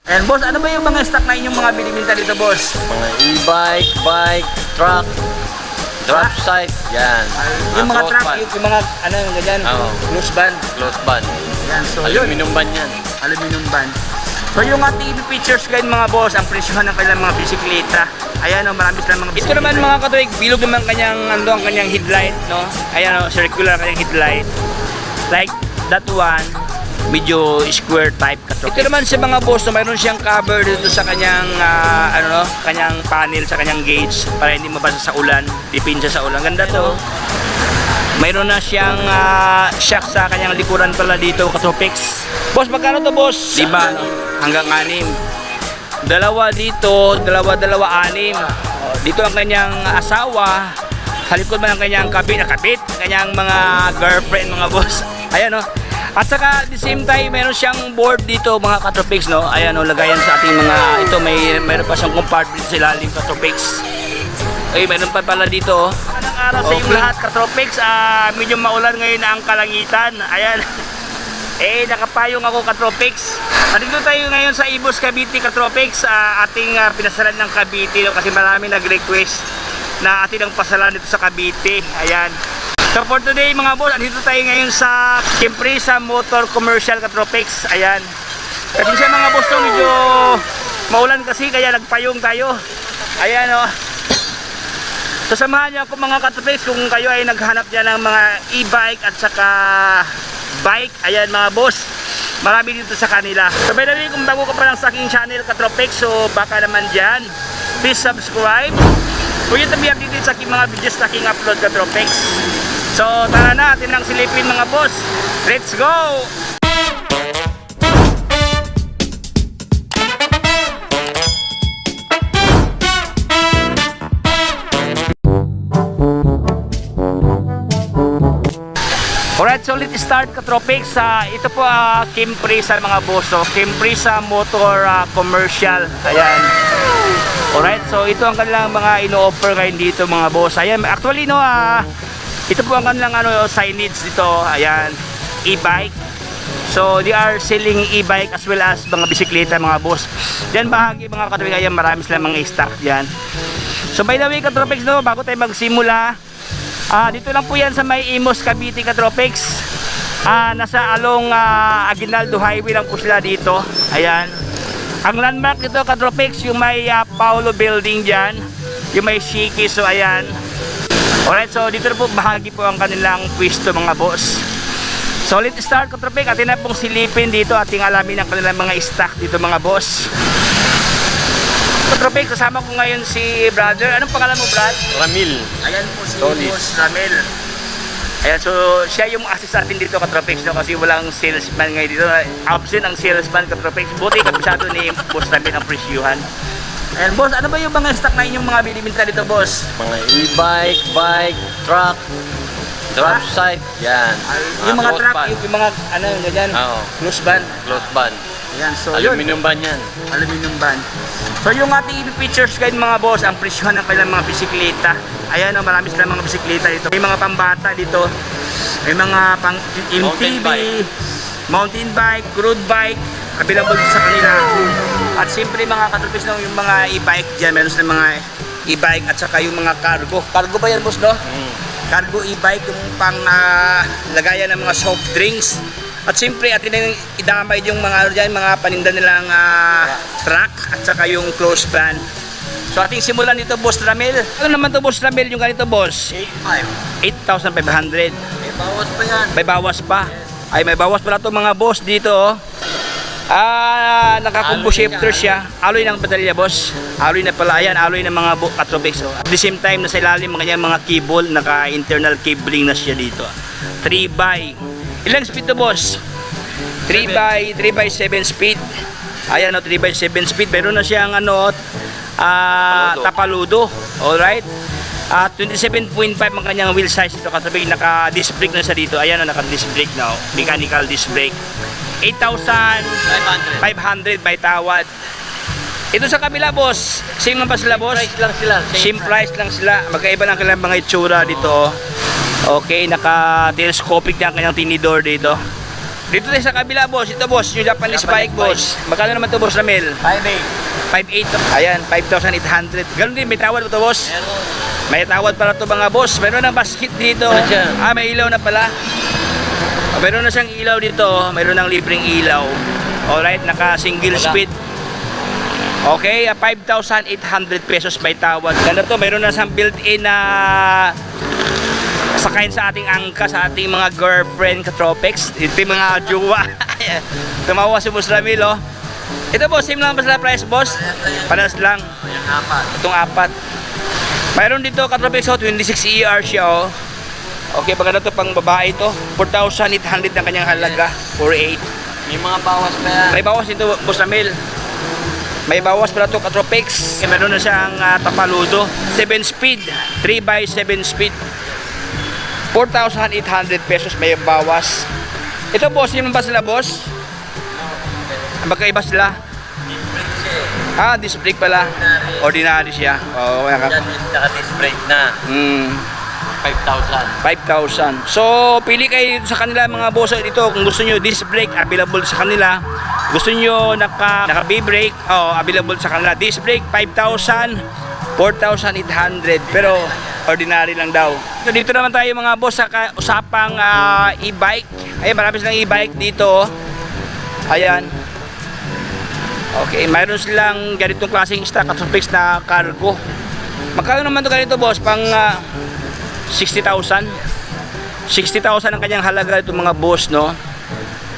Ayan, boss, ano ba yung mga stock na inyong mga binibinta dito, boss? Mga e-bike, bike, truck, drop site, yan. Yung mga close truck, band. yung mga, ano, ganyan, Oo. close band. Close band. Yan, so yun, Aluminum band yan. aluminum band. So yung ating features guide mga boss, ang presyohan ng kanilang mga bisikleta. Ayan, oh, marami silang mga bisikleta. Ito naman mga katuwig, bilog naman kanyang, ang kanyang headlight, no? Ayan, oh, circular kanyang headlight. Like that one. Medyo square type katrok. Ito naman sa mga boss, mayroon siyang cover dito sa kanyang kanyang panel sa kanyang gauge para hindi mabasa sa ulan, dipinsa sa ulan. Ganda to. Mayroon na siyang shock sa kanyang likuran pala dito, Katropex. Boss, magkano to, boss? 5 hanggang 6. Dalawa dito, dalawa, 6. Dito ang kanyang asawa. Sa likod man ang kanyang kabit, kanyang mga girlfriend, mga boss. Ayan, no? At saka at the same time, meron siyang board dito mga Katropex, no? Ayan, no, lagayan sa ating mga, ito meron pa siyang compartment sa ilalim, Katropex. Okay, meron pa pala dito, oh. Magandang araw sa inyong lahat, Katropex. Medyo maulan ngayon na ang kalangitan. Ayan. Nakapayong ako, Katropex. Nandito tayo ngayon sa Imus, Cavite, Katropex. Ating pinasalan ng Cavite, no? Kasi marami nag-request na ating ang pasalan dito sa Cavite. Ayan. So for today mga boss, andito tayo ngayon sa Kimpresa Motor Commercial, Katropex. Ayan. Kasi siya mga boss, no, medyo maulan kasi kaya nagpayong tayo. Ayan, o. So samahan niyo ako mga Katropex kung kayo ay naghanap dyan ng mga e-bike at saka bike. Ayan mga boss, marami dito sa kanila. So by the way, kung bago ka pa lang sa aking channel, Katropex, so baka naman dyan, please subscribe. Kung yun tabi updated sa aking mga videos na aking upload, Katropex. So tara na, atin lang silipin mga boss. Let's go! Alright, so let's start, Katropex. Ito po Kimpresa mga boss. So, Kimpresa Motor Commercial. Ayan. Alright, so ito ang kanilang mga ino-offer ngayon dito mga boss. Ayan, actually no, ito po ang kanilang signage dito. Ayan, e-bike. So they are selling e-bike as well as mga bisikleta mga boss. Diyan bahagi mga Katropex, ayan, marami silang mga stock diyan. So by the way, Katropex, no, bago tayo magsimula, dito lang po yan sa may Imus, Cavite, Katropex. Nasa along Aguinaldo Highway lang po sila dito. Ayan. Ang landmark dito, Katropex, yung may Paulo Building dyan, yung may Shiki. So ayan. Alright, so dito na po bahagi po ang kanilang pwesto mga boss. So let's start, Katropex. Atin na pong silipin dito, ating alamin ang kanilang mga stock dito mga boss. Katropex, kasama ko ngayon si brother. Anong pangalan mo, Brad? Ramil. Ayan po si Solis. Boss Ramel. Ayan, so siya yung assist natin dito, Katropex, no? Kasi walang salesman ngayon dito. Absent ang salesman, Katropex. Buti kabisado ni Boss Ramel ang presyuhan. Ayan, boss, ano ba yung mga stock na inyong mga binibinta dito, boss? Mga e-bike, bike, truck, drop site, yan. Yung mga close truck, band. yung mga, ano, ganyan, Oo. close band. Close band. Ayan, so yun. Aluminum band yan. Aluminum band. So yung ating features guide mga boss, ang presyohan ng kanilang mga bisikleta. Ayan, oh, marami silang mga bisikleta dito. May mga pambata dito. May mga pang MTB, mountain bike, road bike, available sa kanila. At siyempre mga Katropex, no, yung mga e-bike dyan, meron silang mga e-bike at saka yung mga cargo. Cargo ba yan, boss, no? Cargo e-bike, yung pang lagayan ng mga soft drinks. At siyempre, atin na idamay yung mga, dyan, mga paninda nilang truck at saka yung close band. So ating simulan dito, Boss Ramel. Ano naman to, Boss Ramel, yung ganito, boss? 8,500. May bawas pa yan. May bawas pa. Ay, may bawas pala to mga boss dito, oh. Naka-combo shifter siya. Alloy ng baterya, boss. Alloy na pala. Ayan, alloy ng mga Katropex. At the same time, nasa ilalim mga cable, naka-internal cabling na siya dito. 3x. Ilang speed to, boss? 3x7 speed. Ayan, 3x7 speed. Meron na siyang tapaludo. Alright. 27.5 ang kanyang wheel size ito, Katropex. Naka-disc brake na siya dito. Ayan, naka-disc brake na. Mechanical disc brake. 8,500 by tawad. Ito sa kabila, boss. Same lang ba sila, boss? Price lang sila. Same price lang sila. Magkaiba lang kailang mga itsura dito. Okay, naka-telescopic na ang kanyang tinidor dito. Dito tayo sa kabila, boss. Ito, boss, yung Japanese bike, boss. Magkano naman to, boss Ramel? 5.8. 5.8. Ayan, 5,800. Ganun din, may tawad ba to, boss? Meron. May tawad para to mga boss. Meron ng basket dito. Ano siya? May ilaw na pala. Meron na siyang ilaw dito. Meron ng libreng ilaw. Alright, naka single Wala. speed. Okay, 5,800 pesos may tawad. Ganda to, meron na siyang built-in na sakayin sa ating angka, sa ating mga girlfriend katropex. Ito yung mga jowa. Tumawa si Boss Ramil, oh. Ito, boss, same lang ba sila price, boss? Panas lang. Yung 4. Itong 4. Mayroon dito katropex, oh, 26 ER siya, oh. Okay, pag ano to, pang babae to, 4,800 ang kanyang halaga. 4,800. May mga bawas pa yan. May bawas dito, Boss Ramil. May bawas pala to katropex. Meron na siyang tapaludo. 7 speed. 3x7 speed. 4,800 pesos may bawas. Ito, boss, yun ba sila, boss? Magkaiba sila? Disc brake pala. Ordinary siya. Oo, Yan yung naka-disc brake na. 5,000. 5,000. So, pili kayo sa kanila mga boss dito. Kung gusto nyo disc brake, available sa kanila. Gusto nyo naka B-brake, available sa kanila. Disc brake, 5,000, 4,800. Pero, ordinary lang daw. So, dito naman tayo mga boss sa usapang e-bike. Ayan, marami silang e-bike dito. Ayan. Okay, mayroon silang ganitong klaseng stock at fix na cargo. Magkano naman to ganito, boss? Pang 60,000. 60,000 ang kanyang halaga itong mga boss, no?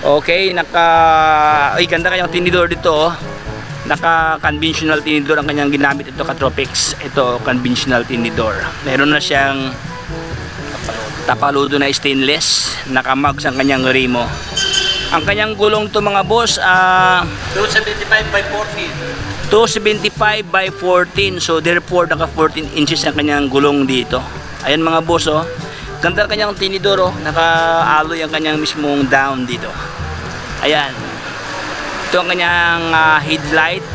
Okay, ganda kanyang tinidor dito, oh. Naka-conventional tinidor ang kanyang ginamit ito, Katropex. Ito, conventional tinidor. Meron na siyang tapaludo na stainless. Naka-mags ang kanyang remo. Ang kanyang gulong to mga boss, 275 by 14. 275 by 14. So therefore naka 14 inches ang kanyang gulong dito. Ayan mga boss, oh. Ganda ang kanyang tinidor, oh. Naka-alloy ang kanyang mismong down dito. Ayan. Ito ang kanyang headlight.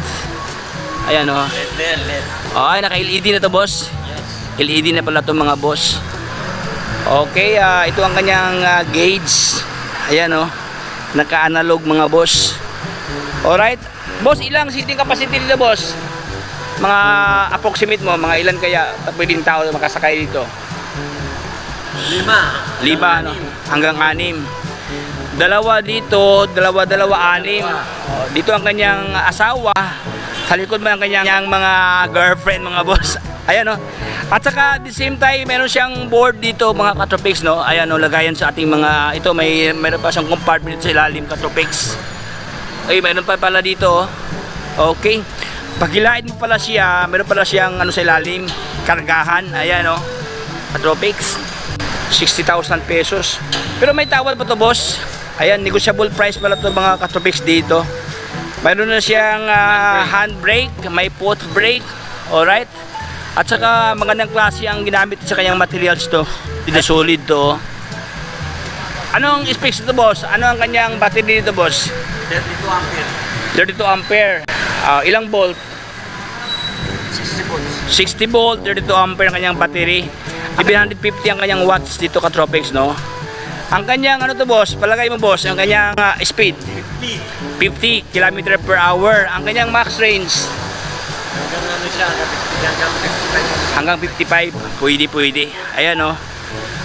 Ayan, oh. LED. Okay, naka-LED na to, boss. Yes. LED na pala to mga boss. Okay, ito ang kanyang gauge. Ayan, oh. Naka-analog mga boss. Alright. Boss, ilang seating capacity dito, boss? Mga approximate mo, mga ilan kaya pwedeng tao makasakay dito? 5. 5, no? Hanggang 6. Dalawa dito, dalawa, 6. Dito ang kanyang asawa. Sa likod mo ang kanyang mga girlfriend, mga boss. Ayan, no? At saka at the same time, meron siyang board dito, mga Katropex, no? Ayan, no? Lagayan sa ating mga, ito, meron pa siyang compartment sa ilalim, Katropex. Ay, meron pa pala dito, oh. Okay. Paghilain mo pala siya, meron pala siyang ano sa ilalim, kargahan. Ayan, no? Katropex. 60,000 pesos. Pero may tawad pa to, boss. Ayan, negotiable price pala to mga Katropex dito. Mayroon na siyang handbrake, may foot brake. Alright. At saka magandang klase ang ginamit sa kanyang materials to. Dito solid to. Anong specs dito, boss? Ano ang kanyang battery dito, boss? 32 ampere. 32 ampere. Ilang volt? 60 volts. 60 volt, 32 ampere ang kanyang battery. 750 ang kanyang watts dito, Katropex, no? Ang kanyang ano to, boss? Palagay mo, boss, ang kanyang speed 50 km per hour. Ang kanyang max range Hanggang ano siya, hanggang 55. hanggang 55. Pwede. Ayan, no?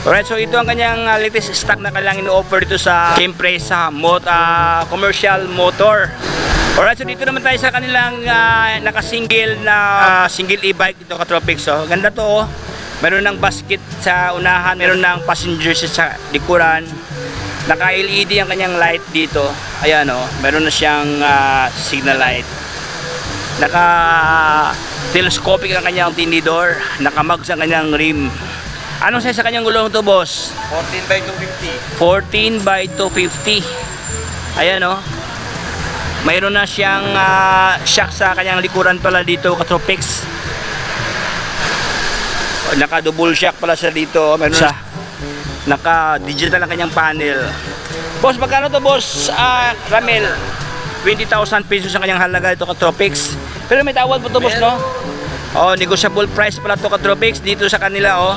Alright, so ito ang kanyang latest stock na kailangan ino-offer dito sa Kempresa commercial motor. Alright, so dito naman tayo sa kanilang naka-single na single e-bike dito, Katropex, oh. Ganda to, oh. Meron ng basket sa unahan, meron ng passenger sa likuran. Naka-LED ang kanyang light dito. Ayan, oh. Meron na siyang signal light. Naka-telescopic ang kanyang tinidor. Naka-mags ang kanyang rim. Anong size sa kanyang gulong to, boss? 14 by 250. 14 by 250. Ayan, oh. Mayroon na siyang shock sa kanyang likuran pala dito, Katropex. Naka-double shock pala siya dito. Meron siya. Naka-digital ang kanyang panel. Boss, magkano to, boss? Ramel, 20,000 pesos ang kanyang halaga dito, Katropex. Pero may tawad po to, boss, no? Oh, negotiable price pala to, Katropex, dito sa kanila, oh.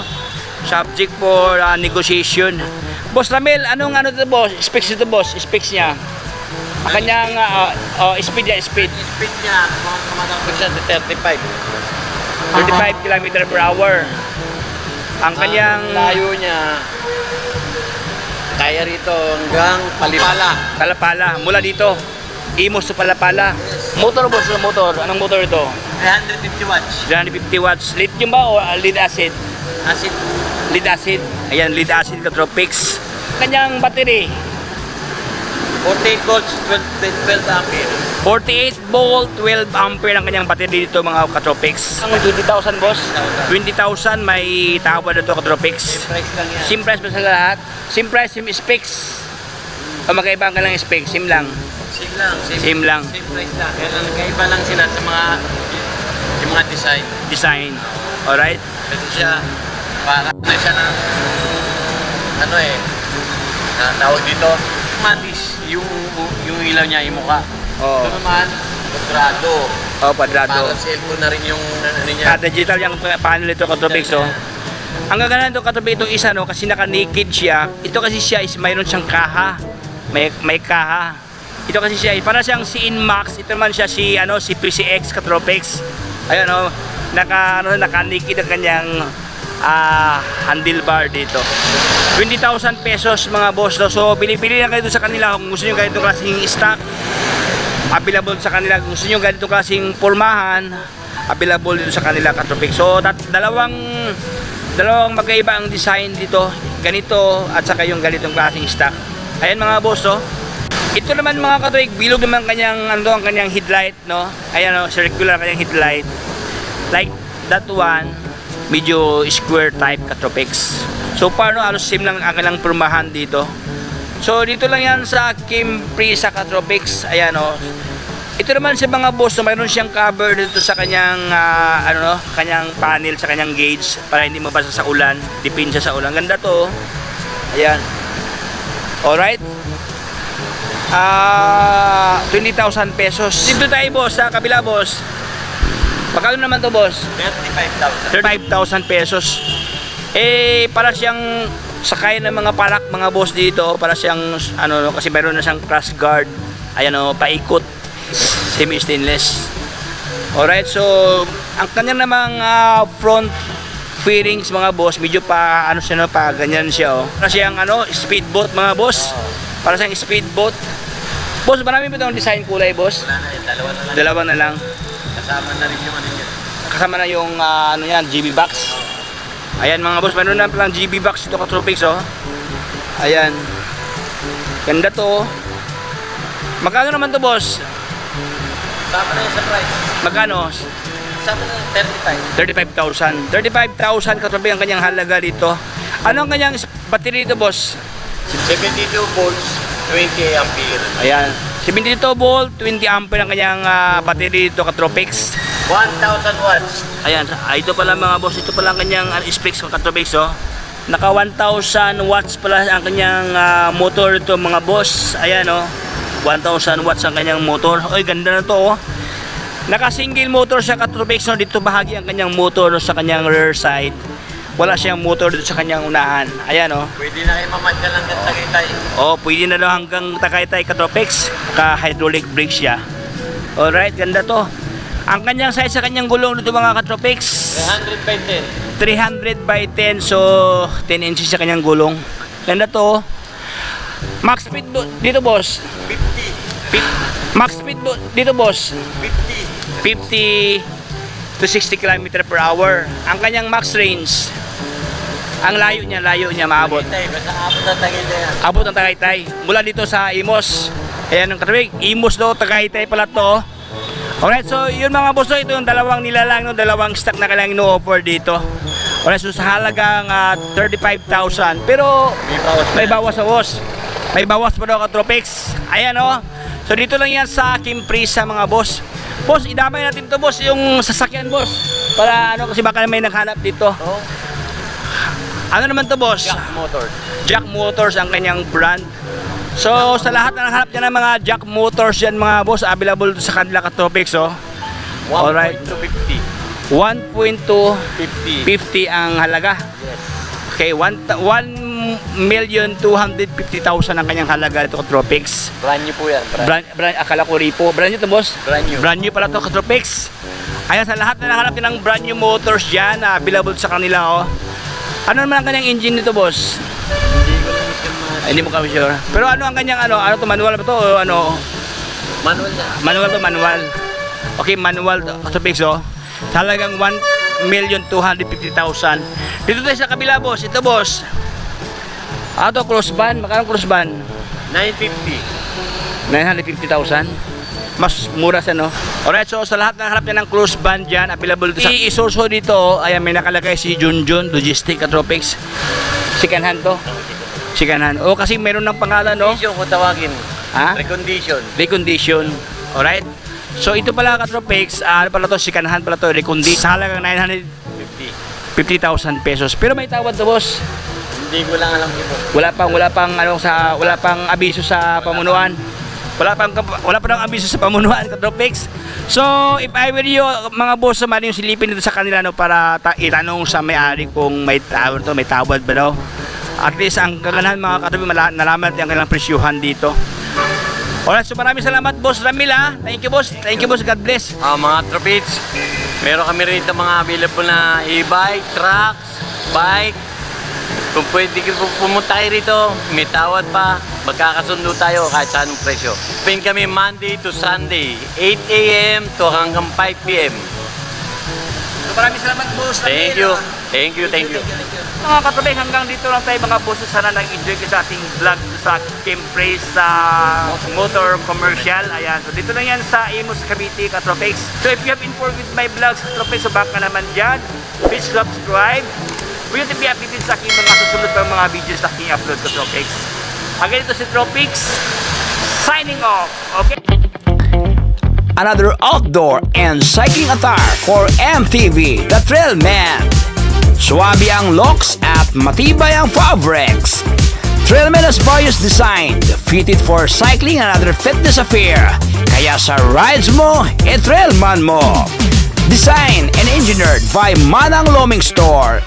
subject for negotiation. Boss Ramel, anong ano to boss? Specs ito boss, specs niya. Ang kanyang speed niya, speed. Speed niya, kumatakot siya sa 35. 35 km per hour. Ang kanyang layo niya, kaya rito hanggang Palipala. Palapala, mula dito. Imos to Palapala. Motor boss, motor. Anong motor ito? 350 watts. 350 watts. Lithium ba o lead acid? Acid. Lead acid. Ayan, lead acid Catropics. Kanyang battery, 48 volts, 12 ampere. 48 volt, 12 ampere ang kanyang battery dito mga Catropics. Ang 20,000 boss. 20,000 may tawad na ito Catropics. Price lang yan. Same price ba sa lahat? Same price, same specs. O magkaiba ka lang specs, same lang. Same lang. Same lang. Same price lang. Kaya lang nagkaiba lang sila sa mga design. Design. Alright? Kasi siya, para na siya ng, ano eh, na tawag dito, matis, yung ilaw niya, yung mukha. Oo. Ito naman, quadrado. Oh, kwadrado. Parang cellphone na rin yung ano niya. Digital yung panel ito Catropics, oh. Ang gagana nito Catropics itong isa, no, kasi naka-naked siya. Ito kasi siya is mayroon siyang kaha. May kaha. Ito kasi siya, para siyang si Inmax. Ito naman siya si PCX Catropics. Ayun, oh, naka-naked ang kanyang handlebar dito. 20,000 pesos mga boss, no? So pili-pili lang kayo sa kanila kung gusto nyo ganitong klaseng stock, available sa kanila. Kung gusto nyo ganitong klaseng pormahan, available dito sa kanila Catropics. So dalawang magkaiba ang design dito, ganito at saka yung ganitong klaseng stock. Ayan mga boss, no? Ito naman mga Catropics, bilog naman ang kanyang headlight, no? Ayan, no? Circular kanyang headlight. Like that one, medyo square type Catropics. So paano halos same lang ang kanilang pormahan dito. So dito lang yan sa Kim Prisa Catropics. Ayan, oh. Ito naman sa mga boss, so mayroon siyang cover dito sa kanyang kanyang panel, sa kanyang gauge para hindi mabasa sa ulan, dipinsa sa ulan. Ganda to. Ayan. Alright. 20,000 pesos. Dito tayo boss, sa kabila boss. Magkano naman to boss? 35,000. 35,000 pesos. Para siyang sakay ng mga palak mga boss dito, para siyang kasi meron na siyang crash guard. Ayan, paikot, semi stainless. Alright, so ang kanya namang front fairings mga boss, medyo pa siya, pa ganyan siya, para siyang speedboat mga boss. Para siyang speedboat. Boss, marami ba itong design kulay boss? Wala na yun, Dalawa na lang. Kasama na rin yung ano niya. Kasama na yung GB box. Ayan mga boss, meron na palang GB box ito Catropics, oh. Ayan. Ganda to. Magkano naman to boss? Kasama na yun sa price. Magkano? Kasama na yun, 35. 35,000 Catropics ang kanyang halaga dito. Ano ang kanyang battery dito boss? 72 volts, 20 ampere. Ayan. 72 volt, 20 ampere ang kanyang battery dito Catropics. 1,000 watts. Ayan, ito pala mga boss, ito pala ang kanyang specs ng Catropics, oh. Naka 1,000 watts pala ang kanyang motor ito mga boss. Ayan, oh. 1,000 watts ang kanyang motor. Oy, ganda na to, oh. Naka single motor siya Catropics, no. Dito bahagi ang kanyang motor, no, sa kanyang rear side. Wala siyang motor dito sa kanyang unahan. Ayan, oh. Pwede na kayo mamadya lang ng Tagaytay. Oh, pwede na daw hanggang Tagaytay Catropics. Ka-hydraulic brake siya. Alright, ganda to. Ang kanyang size sa kanyang gulong dito mga Catropics, 300 by 10. 300 by 10, so 10 inches sa kanyang gulong. Ganda to. Max speed dito boss, 50. max speed dito boss, 50. 50 to 60 km per hour. Ang kanyang max range, ang layo niya maabot. Tagaytay, basta abot na Tagaytay yan. Abot ng Tagaytay. Mula dito sa Imos. Ayan ang Catropics, Imos do, Tagaytay pala to. Alright, so yun mga boss, ito yung dalawang nilalang, no, dalawang stock na kailangan ino-offer dito. Alright, so sa halagang 35,000. Pero may bawas sa boss. May bawas pa daw Catropics. Ayan, oh. So dito lang yan sa Kim Prisa mga boss. Boss, idamay natin to boss, yung sasakyan boss. Para kasi baka may naghanap dito. Oh, Ano naman to boss? Jack Motors. Jack Motors ang kanyang brand. So sa lahat na naghanap niya ng mga Jack Motors yan mga boss, available sa kanila Catropics, oh. Alright. 1.250. 1.250 50. ang halaga. Yes. Okay, 1,250,000 ang kanyang halaga ito Katropics. Brand new po yan. Brand, akala ko ripo. Brand new to boss? Brand new. Brand new pala to Katropics. Ayan, sa lahat na nahanap din ng brand new motors dyan, available sa kanila, oh. Ano naman ang kanyang engine nito, boss? Hindi ko lang siya Ay, hindi mo kami sure. Pero ano ang kanyang, ano to, manual ba to, o ano? manual na. Manual to, manual. Okay, manual to, Katropics, oh. Talagang 1,250,000. Dito tayo sa kabila, boss. Ito, boss. Ano to, cross ban? Magkano cross ban? 950. 950,000. Mas mura sa no. Alright, so sa lahat ng harap niya ng cruise van dyan, available dito sa isoso dito. Ayan, may nakalagay si Junjun Logistic Katropics. Second hand to. Second hand. O kasi meron ng pangalan, no? Condition kung tawagin. Ha? Recondition. Recondition. Alright. So ito pala Katropics, ano pala to, second hand pala to, recondition. Sa halagang 950,000 pesos. Pero may tawad to, boss. Hindi ko lang alam ito. Wala pang abiso sa pamunuan. Wala pa ng abiso sa pamunuan, Katropics. So, if I were you, mga boss naman yung silipin dito sa kanila, no, para itanong sa may-ari kung may tawad to, may tawad ba daw. At least ang kaganahan mga Katropics, nalaman natin ang kanilang presyuhan dito. Alright, so maraming salamat, Boss Ramila. Thank you, boss. Thank you, boss. God bless. Mga Tropics, meron kami rito mga available na e-bike, trucks, bike. Kung pwede pumunta kayo rito, may tawad pa, magkakasundo tayo kahit sa anong presyo. Open kami Monday to Sunday, 8 a.m. to hanggang 5 p.m. So, maraming salamat, boss. Thank you. Thank you. Mga Katropics, hanggang dito lang tayo mga boss. Sana nag-enjoy kayo sa ating vlog sa Kimpraise sa motor commercial. Ayan. So dito lang yan sa Imus, Cavite, Katropics. So if you have informed with my vlogs, Katropics, so back ka naman dyan. Please subscribe. For you to be updated sa aking mga susunod pang mga videos na aking upload, Katropics. Again, ito si Tropics. Signing off. Okay? Another outdoor and cycling attire for MTV, The Trail Man. Suwabe ang looks at matibay ang fabrics. Trailman has various design, fitted for cycling and other fitness affair. Kaya sa rides mo, Trailman mo. Designed and engineered by Manang Loming Store.